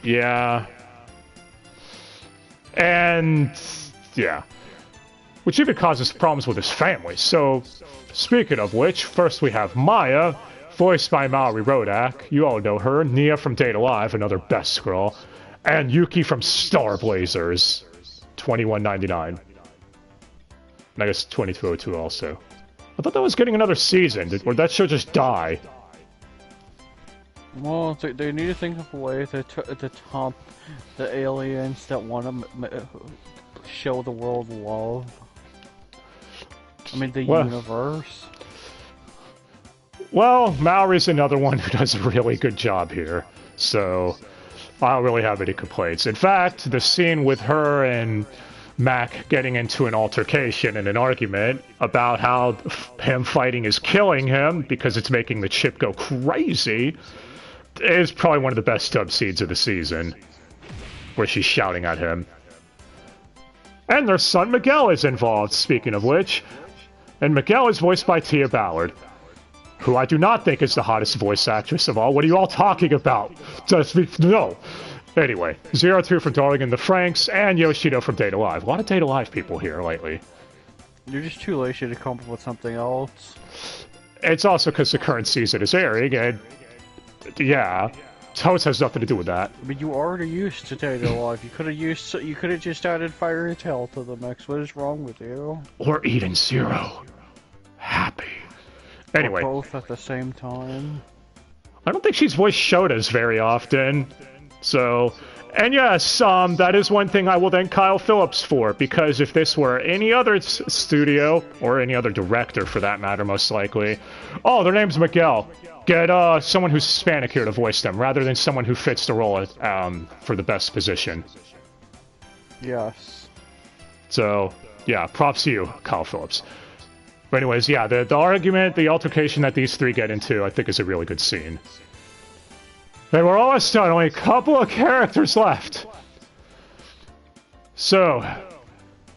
Yeah. And yeah. Which even causes problems with his family. So, speaking of which, first we have Maya, voiced by Maori Rodak. You all know her. Nia from Date Alive, another best girl. And Yuki from Star Blazers, $21.99. And I guess 2202 also. I thought that was getting another season. Or that show just die? Well, they need to think of a way to top the aliens that want to show the world love. I mean, the universe. Well, Maori's another one who does a really good job here, so I don't really have any complaints. In fact, the scene with her and Mac getting into an altercation and an argument about how him fighting is killing him because it's making the chip go crazy is probably one of the best dub scenes of the season, where she's shouting at him. And their son Miguel is involved, speaking of which. And Miguel is voiced by Tia Ballard, who I do not think is the hottest voice actress of all. What are you all talking about? No. Anyway, 02 from Darling in the Franxx, and Yoshito from Date Alive. A lot of Date Alive people here lately. You're just too lazy to come up with something else. It's also because the current season is airing, and yeah, Toast has nothing to do with that. But you already used to Date Alive. You could have just added Fire and Tail to the mix. What is wrong with you? Or Eden Zero. Happy. Anyway. Or both at the same time. I don't think she's voiced Shotas very often. So, and yes, that is one thing I will thank Kyle Phillips for, because if this were any other studio, or any other director for that matter, most likely, oh, their name's Miguel. Get someone who's Hispanic here to voice them, rather than someone who fits the role for the best position. Yes. So, yeah, props to you, Kyle Phillips. But anyways, yeah, the argument, the altercation that these three get into, I think is a really good scene. And we're almost done, only a couple of characters left. So,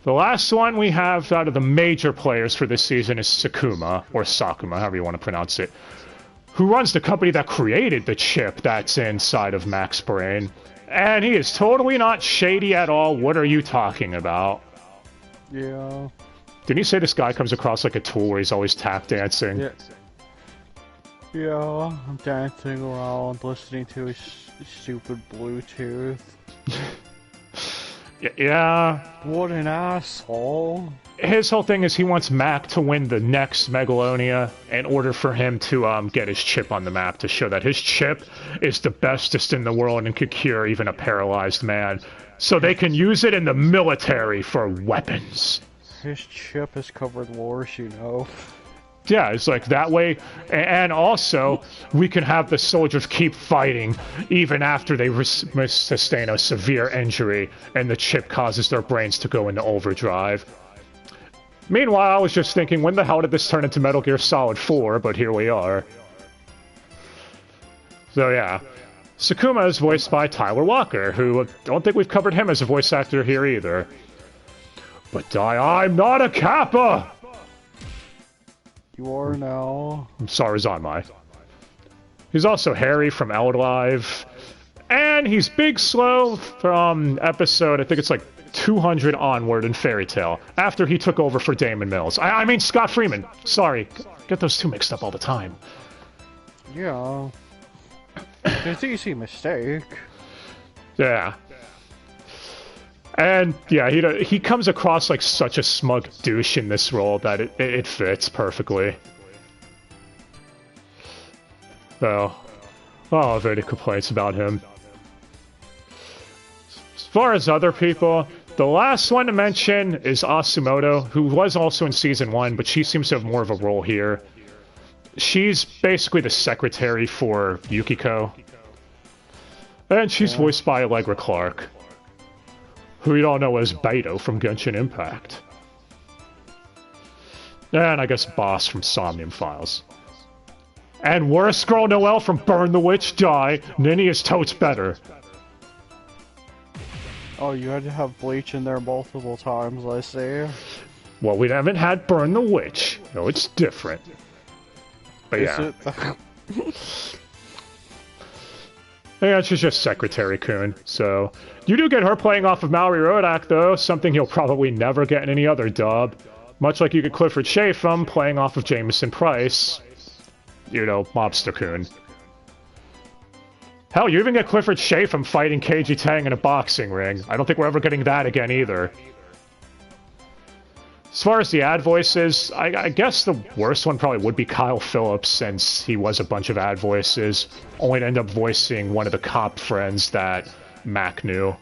the last one we have out of the major players for this season is Sakuma, or Sakuma, however you want to pronounce it, who runs the company that created the chip that's inside of Mac's brain. And he is totally not shady at all. What are you talking about? Yeah. Didn't you say this guy comes across like a tool where he's always tap dancing? Yeah. Yeah, I'm dancing around, listening to his stupid Bluetooth. Yeah. What an asshole. His whole thing is he wants Mac to win the next Megalonia in order for him to get his chip on the map, to show that his chip is the bestest in the world and could cure even a paralyzed man. So they can use it in the military for weapons. His chip has covered wars, you know. Yeah, it's like that way, and also we can have the soldiers keep fighting even after they sustain a severe injury and the chip causes their brains to go into overdrive. Meanwhile, I was just thinking, when the hell did this turn into Metal Gear Solid 4? But here we are. So yeah, Sakuma is voiced by Tyler Walker, who I don't think we've covered him as a voice actor here either. But I'm not a Kappa! You are now. Sarazanmai. He's also Harry from Elderlive. And he's Big Slow from episode, I think it's like 200 onward in Fairy Tail, after he took over for Damon Mills. I mean Scott Freeman. Sorry, get those two mixed up all the time. Yeah. It's an easy mistake. Yeah. And yeah, he comes across like such a smug douche in this role that it fits perfectly. So, I don't have any complaints about him. As far as other people, the last one to mention is Asumoto, who was also in Season 1, but she seems to have more of a role here. She's basically the secretary for Yukiko. And she's voiced by Allegra Clark, who you all know as Beidou from Genshin Impact. And I guess Boss from Somnium Files. And Worst Girl Noelle from Burn the Witch Die, Ninny is totes better. Oh, you had to have Bleach in there multiple times, I see. Well, we haven't had Burn the Witch. No, it's different. But yeah. Yeah, she's just Secretary-kun, so... You do get her playing off of Mallory Rodak, though, something you'll probably never get in any other dub. Much like you get Clifford Chatham playing off of Jameson Price. You know, Mobster-kun. Hell, you even get Clifford Chatham fighting Keiji Tang in a boxing ring. I don't think we're ever getting that again, either. As far as the ad voices, I guess the worst one probably would be Kyle Phillips, since he was a bunch of ad voices, only to end up voicing one of the cop friends that Mac knew,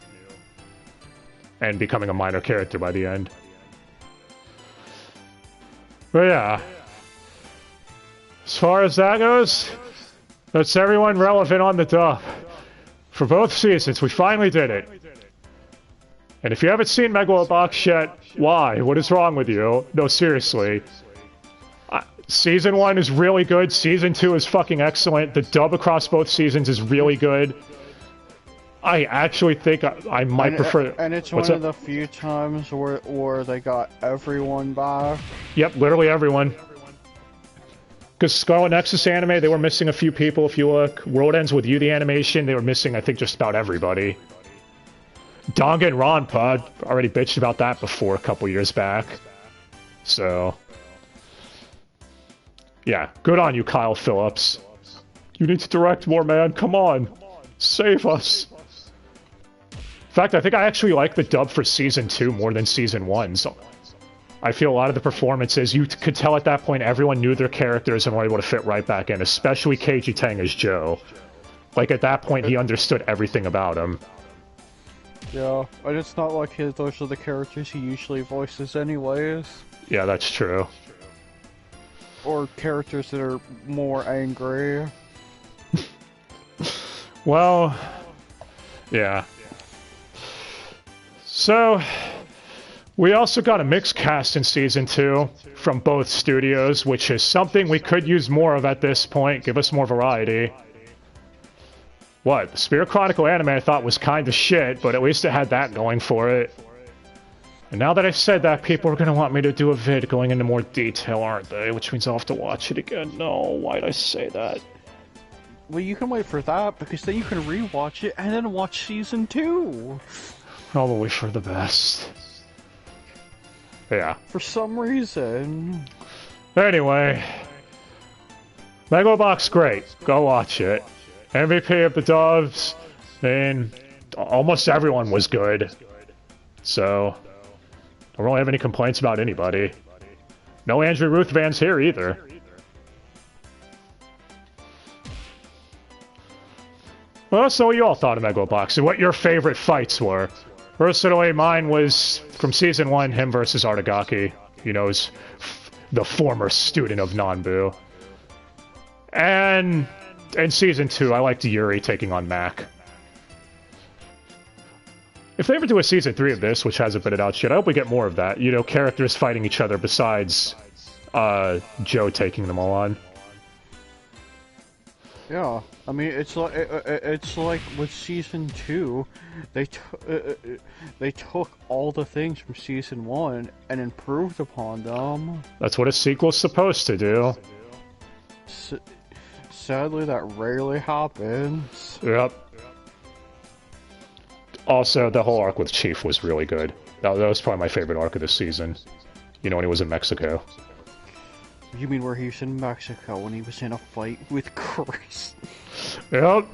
and becoming a minor character by the end. But yeah, as far as that goes, that's everyone relevant on the dub. For both seasons, we finally did it. And if you haven't seen Megalobox yet, why? What is wrong with you? No, seriously. Season 1 is really good, Season 2 is fucking excellent, the dub across both seasons is really good. I actually think I might prefer... And it's one of the few times where they got everyone back. Yep, literally everyone. Because Scarlet Nexus anime, they were missing a few people if you look. World Ends With You, the animation, they were missing, I think, just about everybody. Danganronpa, already bitched about that before a couple years back. So... yeah, good on you, Kyle Phillips. You need to direct more, man, come on. Save us. In fact, I think I actually like the dub for Season 2 more than Season 1. So I feel a lot of the performances, you could tell at that point everyone knew their characters and were able to fit right back in, especially Keiji Tang as Joe. Like, at that point, he understood everything about him. Yeah, and it's not like those are the characters he usually voices anyways. Yeah, that's true. Or characters that are more angry. Well, yeah. So, we also got a mixed cast in Season 2 from both studios, which is something we could use more of at this point, give us more variety. What? The Spirit Chronicle anime I thought was kinda shit, but at least it had that going for it. And now that I've said that, people are gonna want me to do a vid going into more detail, aren't they? Which means I'll have to watch it again. No, why'd I say that? Well, you can wait for that, because then you can rewatch it and then watch Season 2. Probably for the best. Yeah. For some reason. Anyway. Megalobox, great. Go watch it. MVP of the dubs. I mean, almost everyone was good. So, don't really have any complaints about anybody. No Andrew Ruthvans here either. Well, so what you all thought of Megalobox and what your favorite fights were. Personally, mine was from Season 1, him versus Artagaki. He knows the former student of Nanbu. And in Season 2, I liked Yuri taking on Mac. If they ever do a Season 3 of this, which hasn't been out yet, I hope we get more of that. You know, characters fighting each other besides Joe taking them all on. Yeah, I mean it's like with season 2, they took all the things from season 1 and improved upon them. That's what a sequel's supposed to do. Sadly, that rarely happens. Yep. Also, the whole arc with Chief was really good. That was probably my favorite arc of the season. You know, when he was in Mexico. You mean where he was in Mexico when he was in a fight with Chris? Yep.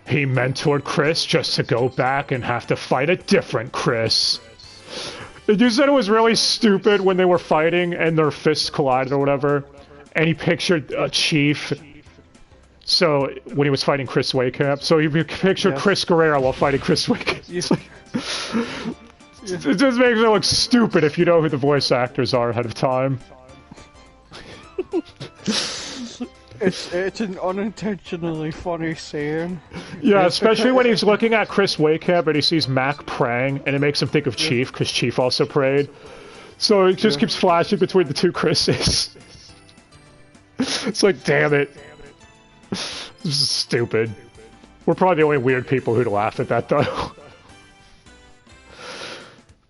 He mentored Chris just to go back and have to fight a different Chris. You said it was really stupid when they were fighting and their fists collided or whatever, and he pictured a Chief. So when he was fighting Chris Waycamp, so he pictured Chris Guerrero while fighting Chris Waycamp. It just makes it look stupid if you know who the voice actors are ahead of time. It's an unintentionally funny scene. Yeah, especially when he's looking at Chris Waycamp and he sees Mac praying, and it makes him think of Chief, because Chief also prayed. So it just keeps flashing between the two Chris's. It's like, damn it. This is stupid. We're probably the only weird people who'd laugh at that, though.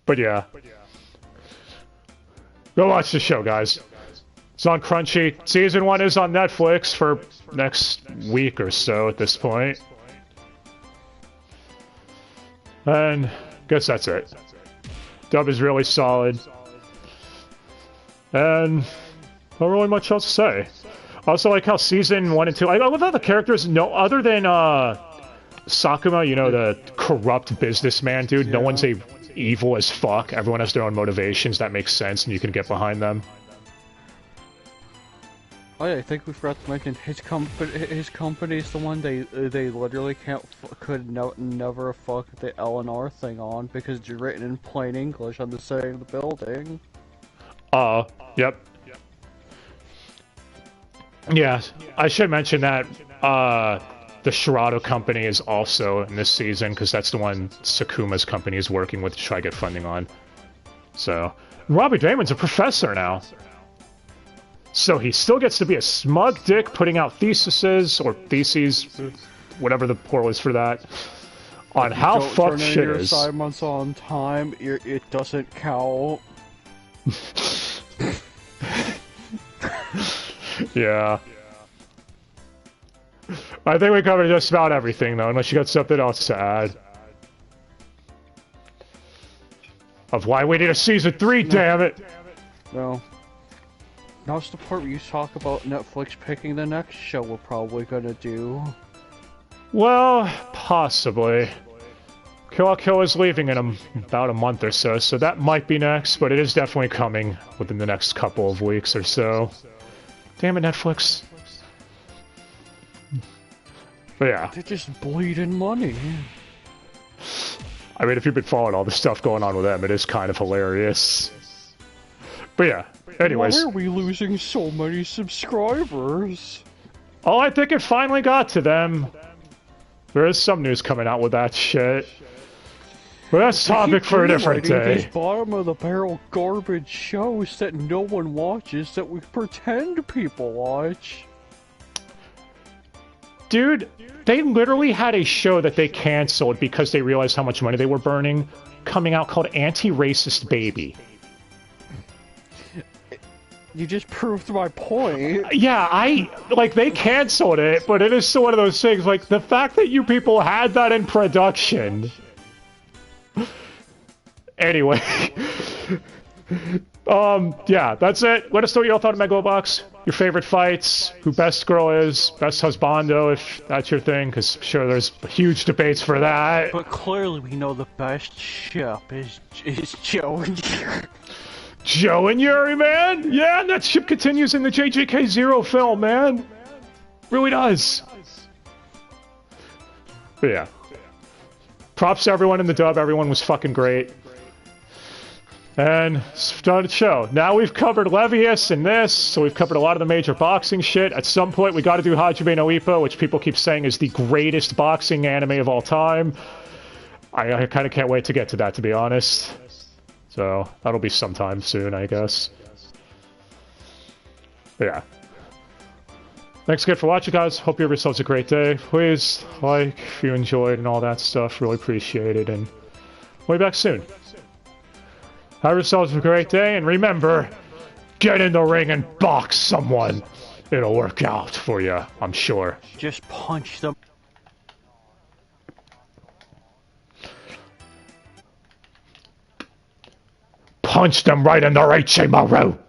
But yeah. Go watch the show, guys. It's on Crunchy. Season 1 is on Netflix for next week or so at this point. And I guess that's it. Dub is really solid. And not really much else to say. I also like how season 1 and 2... I love how the characters, other than Sakuma, you know, the corrupt businessman dude, no one's evil as fuck. Everyone has their own motivations. That makes sense, and you can get behind them. Oh yeah, I think we forgot to mention his company is the one they literally never fuck the L&R thing on because it's written in plain English on the side of the building. Yep. Yeah, I should mention that the Shirado company is also in this season because that's the one Sakuma's company is working with to try to get funding on. So, Robbie Damon's a professor now. So he still gets to be a smug dick putting out theses, whatever the plural is for that, on how fucked shit your is. assignments on time, it doesn't count. Yeah. I think we covered just about everything, though, unless you got something else to add. Of why we need a season 3, damn it! No. Now's the part where you talk about Netflix picking the next show we're probably gonna do. Well, possibly. Kill la Kill is leaving in about a month or so, so that might be next, but it is definitely coming within the next couple of weeks or so. Damn it, Netflix. But yeah. They're just bleeding money. I mean, if you've been following all the stuff going on with them, it is kind of hilarious. But yeah. Anyways. Why are we losing so many subscribers? Oh, I think it finally got to them. There is some news coming out with that shit. But that's topic for a different day. These bottom of the barrel garbage shows that no one watches that we pretend people watch. Dude, they literally had a show that they canceled because they realized how much money they were burning coming out called Anti-Racist Baby. You just proved my point. Yeah, they canceled it, but it is still one of those things, like, the fact that you people had that in production. Anyway. Yeah, that's it. Let us know what y'all thought of Megalobox. Your favorite fights, who best girl is, best husbando, if that's your thing, because sure, there's huge debates for that. But clearly we know the best ship is Joe and Yuri. Joe and Yuri, man! Yeah, and that ship continues in the JJK0 film, man! Really does. But yeah. Props to everyone in the dub, everyone was fucking great. And started the show. Now we've covered Levius and this, so we've covered a lot of the major boxing shit. At some point, we gotta do Hajime no Ippo, which people keep saying is the greatest boxing anime of all time. I kinda can't wait to get to that, to be honest. So, that'll be sometime soon, I guess. But yeah. Thanks again for watching, guys. Hope you have yourselves a great day. Please like if you enjoyed and all that stuff. Really appreciate it. And we'll be back soon. Have yourselves a great day. And remember, get in the ring and box someone. It'll work out for you, I'm sure. Just punch them. Punch them right in the Ichimaru.